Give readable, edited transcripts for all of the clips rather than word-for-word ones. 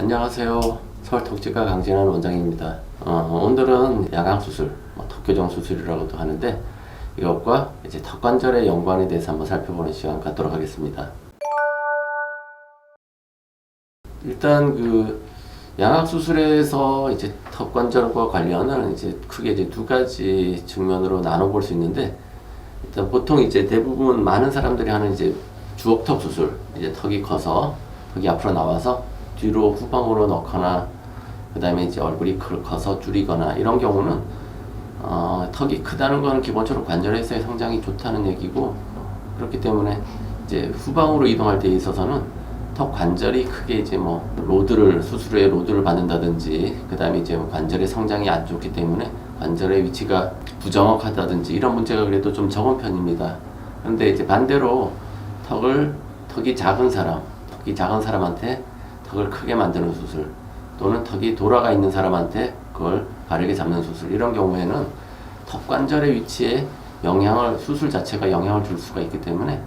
안녕하세요. 서울턱지과 강진환 원장입니다. 오늘은 야광수술, 턱교정 수술이라고도 하는데 이것과 이제 턱관절의 연관에 대해서 한번 살펴보는 시간 갖도록 하겠습니다. 일단 양악수술에서 이제 턱관절과 관련은 이제 크게 이제 두 가지 측면으로 나눠볼 수 있는데, 일단 보통 이제 대부분 많은 사람들이 하는 이제 주걱턱 수술, 이제 턱이 커서 턱이 앞으로 나와서 뒤로 후방으로 넣거나, 그 다음에 이제 얼굴이 커서 줄이거나, 이런 경우는 턱이 크다는 거는 기본적으로 관절에서의 성장이 좋다는 얘기고, 그렇기 때문에 이제 후방으로 이동할 때 있어서는 턱 관절이 크게 이제 수술 후에 로드를 받는다든지, 그 다음에 이제 관절의 성장이 안 좋기 때문에 관절의 위치가 부정확하다든지 이런 문제가 그래도 좀 적은 편입니다. 그런데 이제 반대로 턱이 작은 사람한테 턱을 크게 만드는 수술, 또는 턱이 돌아가 있는 사람한테 그걸 바르게 잡는 수술, 이런 경우에는 턱 관절의 위치에 수술 자체가 영향을 줄 수가 있기 때문에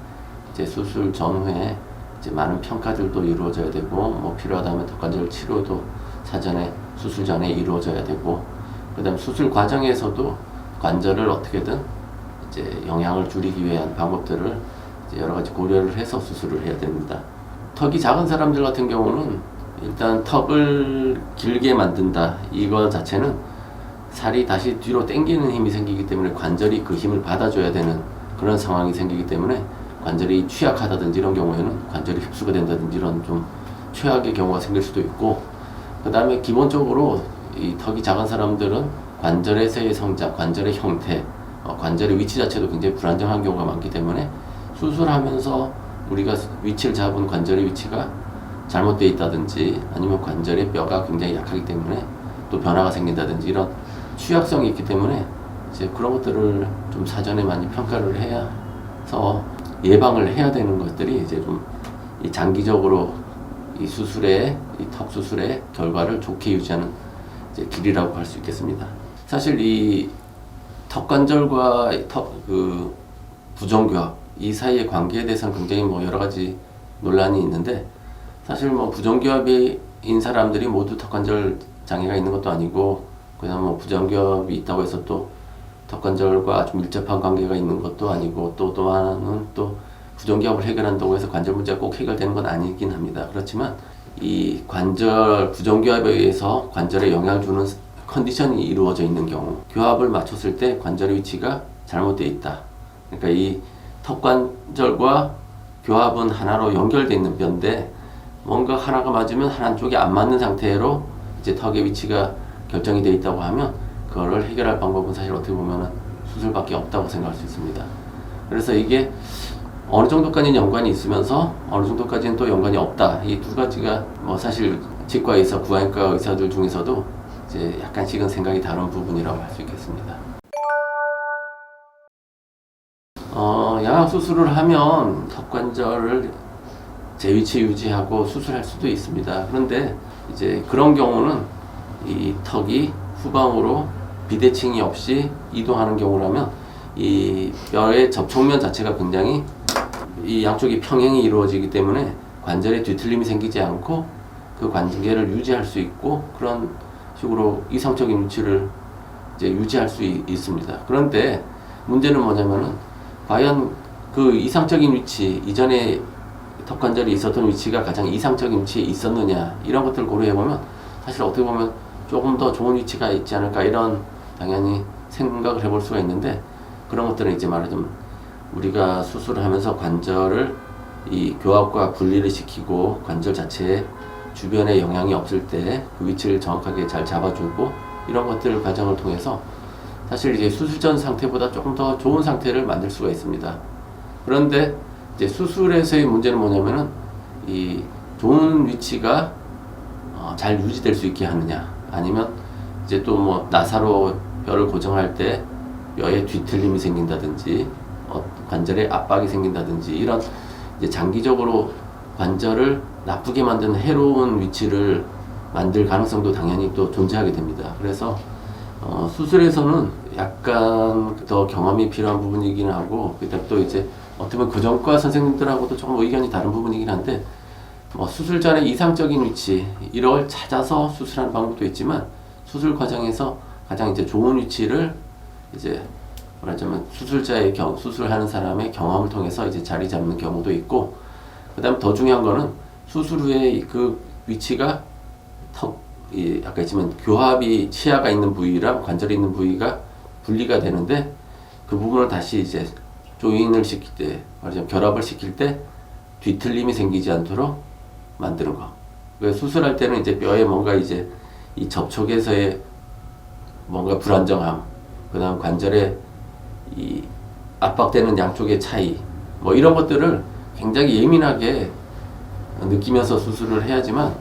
이제 수술 전후에 이제 많은 평가들도 이루어져야 되고, 필요하다면 턱관절 치료도 사전에 수술 전에 이루어져야 되고, 그 다음 수술 과정에서도 관절을 어떻게든 이제 영향을 줄이기 위한 방법들을 이제 여러 가지 고려를 해서 수술을 해야 됩니다. 턱이 작은 사람들 같은 경우는 일단 턱을 길게 만든다, 이거 자체는 살이 다시 뒤로 당기는 힘이 생기기 때문에 관절이 그 힘을 받아줘야 되는 그런 상황이 생기기 때문에 관절이 취약하다든지 이런 경우에는 관절이 흡수가 된다든지 이런 좀 최악의 경우가 생길 수도 있고, 그 다음에 기본적으로 이 턱이 작은 사람들은 관절에서의 성장, 관절의 형태, 관절의 위치 자체도 굉장히 불안정한 경우가 많기 때문에 수술하면서 우리가 위치를 잡은 관절의 위치가 잘못되어 있다든지, 아니면 관절의 뼈가 굉장히 약하기 때문에 또 변화가 생긴다든지 이런 취약성이 있기 때문에 이제 그런 것들을 좀 사전에 많이 평가를 해서 예방을 해야 되는 것들이 이제 좀 장기적으로 이 턱 수술의 결과를 좋게 유지하는 이제 길이라고 할 수 있겠습니다. 사실 이 턱관절과 부정교합, 이 사이의 관계에 대해서는 굉장히 여러 가지 논란이 있는데, 사실 부정교합인 사람들이 모두 턱관절 장애가 있는 것도 아니고, 그다음 부정교합이 있다고 해서 또 턱관절과 아주 밀접한 관계가 있는 것도 아니고, 또 하나는 또 부정교합을 해결한다고 해서 관절 문제가 꼭 해결되는 건 아니긴 합니다. 그렇지만 이 부정교합에 의해서 관절에 영향을 주는 컨디션이 이루어져 있는 경우, 교합을 맞췄을 때 관절의 위치가 잘못되어 있다. 그러니까 이 턱관절과 교합은 하나로 연결되어 있는 뼈인데, 뭔가 하나가 맞으면 한쪽이 안 맞는 상태로 이제 턱의 위치가 결정이 되어 있다고 하면, 그거를 해결할 방법은 사실 어떻게 보면 수술밖에 없다고 생각할 수 있습니다. 그래서 이게 어느 정도까지는 연관이 있으면서 어느 정도까지는 또 연관이 없다, 이 두 가지가 사실 치과 의사, 구안과 의사들 중에서도 이제 약간씩은 생각이 다른 부분이라고 할 수 있겠습니다. 양악 수술을 하면 턱관절을 제 위치에 유지하고 수술할 수도 있습니다. 그런데 이제 그런 경우는 이 턱이 후방으로 비대칭이 없이 이동하는 경우라면 이 뼈의 접촉면 자체가 굉장히 이 양쪽이 평행이 이루어지기 때문에 관절에 뒤틀림이 생기지 않고 그 관계를 유지할 수 있고, 그런 식으로 이상적인 위치를 이제 유지할 수 있습니다. 그런데 문제는 뭐냐면은, 과연 그 이상적인 위치, 이전에 턱관절이 있었던 위치가 가장 이상적인 위치에 있었느냐, 이런 것들을 고려해보면 사실 어떻게 보면 조금 더 좋은 위치가 있지 않을까, 이런 당연히 생각을 해볼 수가 있는데, 그런 것들은 이제 말하자면 우리가 수술을 하면서 관절을 이 교합과 분리를 시키고 관절 자체에 주변에 영향이 없을 때 그 위치를 정확하게 잘 잡아주고, 이런 것들 과정을 통해서 사실 이제 수술 전 상태보다 조금 더 좋은 상태를 만들 수가 있습니다. 그런데 이제 수술에서의 문제는 뭐냐면은, 이 좋은 위치가 잘 유지될 수 있게 하느냐, 아니면 이제 또 나사로 뼈를 고정할 때 뼈에 뒤틀림이 생긴다든지, 관절에 압박이 생긴다든지, 이런 이제 장기적으로 관절을 나쁘게 만드는 해로운 위치를 만들 가능성도 당연히 또 존재하게 됩니다. 그래서 수술에서는 약간 더 경험이 필요한 부분이긴 하고, 그다음 또 이제 어떻게 보면 교정과 선생님들하고도 조금 의견이 다른 부분이긴 한데, 뭐 수술 전에 이상적인 위치 이런 걸 찾아서 수술하는 방법도 있지만 수술 과정에서 가장 이제 좋은 위치를 이제 말하자면 수술자의 수술하는 사람의 경험을 통해서 이제 자리 잡는 경우도 있고, 그다음 더 중요한 거는 수술 후에 그 위치가 아까 했지만 교합이 치아가 있는 부위랑 관절이 있는 부위가 분리가 되는데 그 부분을 다시 이제 조인을 시킬 때, 말하자면 결합을 시킬 때 뒤틀림이 생기지 않도록 만드는 거. 그래서 수술할 때는 이제 뼈에 뭔가 이제 이 접촉에서의 뭔가 불안정함, 그다음 관절에 이 압박되는 양쪽의 차이, 뭐 이런 것들을 굉장히 예민하게 느끼면서 수술을 해야지만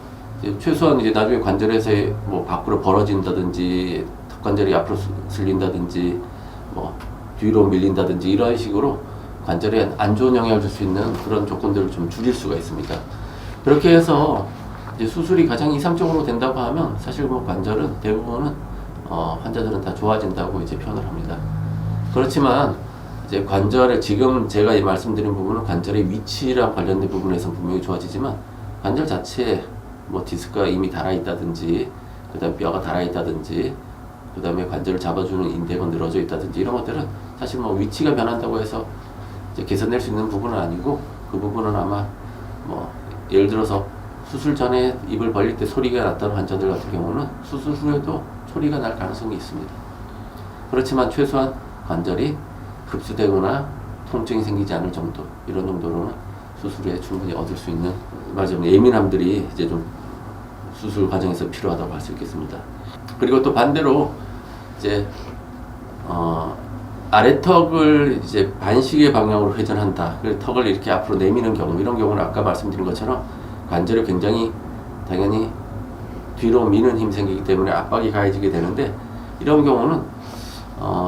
이제 최소한 이제 나중에 관절에서의 뭐 밖으로 벌어진다든지 턱관절이 앞으로 슬린다든지 뭐 뒤로 밀린다든지 이런 식으로 관절에 안 좋은 영향을 줄 수 있는 그런 조건들을 좀 줄일 수가 있습니다. 그렇게 해서 이제 수술이 가장 이상적으로 된다고 하면 사실 뭐 관절은 대부분은 환자들은 다 좋아진다고 이제 표현을 합니다. 그렇지만 이제 관절의 지금 제가 말씀드린 부분은 관절의 위치랑 관련된 부분에서는 분명히 좋아지지만 관절 자체에 뭐 디스크가 이미 달아있다든지 그다음 뼈가 달아있다든지 그다음에 관절을 잡아주는 인대가 늘어져 있다든지 이런 것들은 사실 뭐 위치가 변한다고 해서 이제 개선될 수 있는 부분은 아니고, 그 부분은 아마 뭐 예를 들어서 수술 전에 입을 벌릴 때 소리가 났던 환자들 같은 경우는 수술 후에도 소리가 날 가능성이 있습니다. 그렇지만 최소한 관절이 흡수되거나 통증이 생기지 않을 정도, 이런 정도로는 수술 후에 충분히 얻을 수 있는, 말하자면 예민함들이 이제 좀 수술 과정에서 필요하다고 할 수 있겠습니다. 그리고 또 반대로 이제 아래턱을 이제 반시계 방향으로 회전한다. 그래서 턱을 이렇게 앞으로 내미는 경우, 이런 경우는 아까 말씀드린 것처럼 관절이 굉장히 당연히 뒤로 미는 힘이 생기기 때문에 압박이 가해지게 되는데, 이런 경우는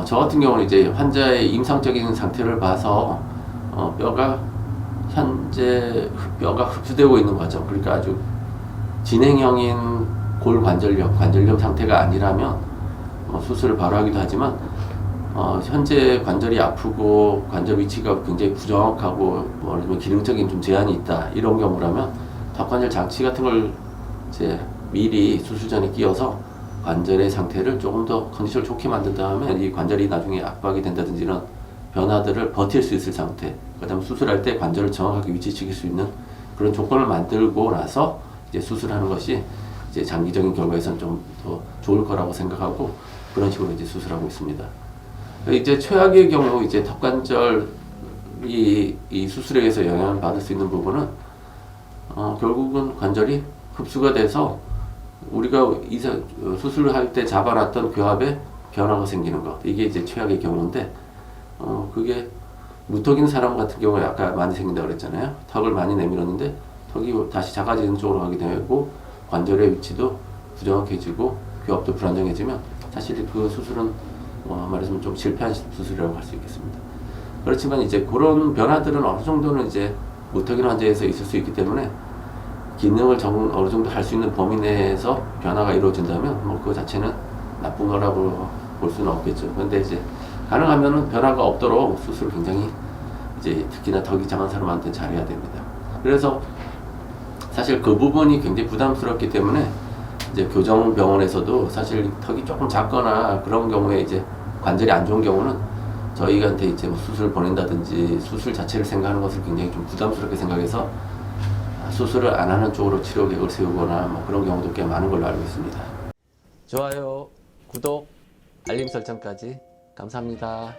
저 같은 경우는 이제 환자의 임상적인 상태를 봐서 현재 뼈가 흡수되고 있는 과정, 그러니까 아주 진행형인 관절염 상태가 아니라면 수술을 바로 하기도 하지만 현재 관절이 아프고 관절 위치가 굉장히 부정확하고 뭐 기능적인 좀 제한이 있다, 이런 경우라면 턱관절 장치 같은 걸 이제 미리 수술 전에 끼워서 관절의 상태를 조금 더 컨디션을 좋게 만든 다음에 이 관절이 나중에 압박이 된다든지 이런 변화들을 버틸 수 있을 상태, 그 다음 수술할 때 관절을 정확하게 위치시킬 수 있는 그런 조건을 만들고 나서 이제 수술하는 것이 이제 장기적인 결과에서는 좀 더 좋을 거라고 생각하고 그런 식으로 이제 수술하고 있습니다. 이제 최악의 경우 이제 턱관절이 이 수술에 의해서 영향을 받을 수 있는 부분은 결국은 관절이 흡수가 돼서 우리가 수술을 할 때 잡아놨던 교합에 변화가 생기는 것, 이게 이제 최악의 경우인데 그게 무턱인 사람 같은 경우에 아까 많이 생긴다고 그랬잖아요. 턱을 많이 내밀었는데 턱이 다시 작아지는 쪽으로 가게 되고 관절의 위치도 부정확해지고 교합도 불안정해지면 사실 그 수술은 말하자면 좀 실패한 수술이라고 할 수 있겠습니다. 그렇지만 이제 그런 변화들은 어느 정도는 이제 무턱인 환자에서 있을 수 있기 때문에 기능을 어느 정도 할 수 있는 범위 내에서 변화가 이루어진다면 뭐 그 자체는 나쁜 거라고 볼 수는 없겠죠. 그런데 이제 가능하면은 변화가 없도록 수술을 굉장히 이제 특히나 턱이 작은 사람한테 잘해야 됩니다. 그래서 사실 그 부분이 굉장히 부담스럽기 때문에 이제 교정병원에서도 사실 턱이 조금 작거나 그런 경우에 이제 관절이 안 좋은 경우는 저희한테 이제 뭐 수술 보낸다든지 수술 자체를 생각하는 것을 굉장히 좀 부담스럽게 생각해서 수술을 안 하는 쪽으로 치료 계획을 세우거나 뭐 그런 경우도 꽤 많은 걸로 알고 있습니다. 좋아요, 구독, 알림 설정까지 감사합니다.